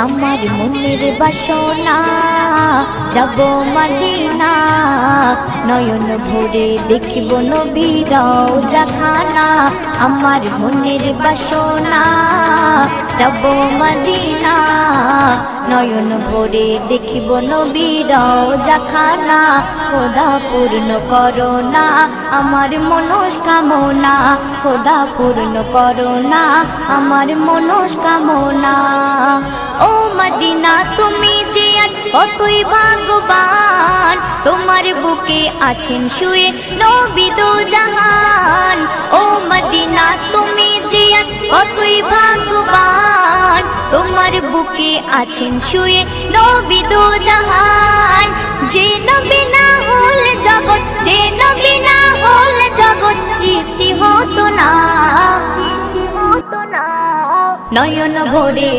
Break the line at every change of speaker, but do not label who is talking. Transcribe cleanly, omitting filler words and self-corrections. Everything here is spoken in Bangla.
আমার মনের বাসনা যাব মদিনা নয়ন ভরে দেখিব নবীর রওজা খানা আমার মনের বাসনা যাব মদিনা নয়ন ভরে দেখিব নবীর রওজা খানা খোদা পূর্ণ করো না আমার মনস্কামনা খোদা পূর্ণ করো না আমার মনস্কামনা ও মদিনা তুমি যে কতই ভাগ্যবান তোমার বুকে আছেন শুয়ে নবী দো জাহান ও মদিনা তুমি যে কতই ভাগ্যবান তোমার বুকে আছেন শুয়ে নবী দো জাহান যে নবী না হলে জগৎ যে নবী না হলে জগৎ সৃষ্টি হতো না নয়ন ভরে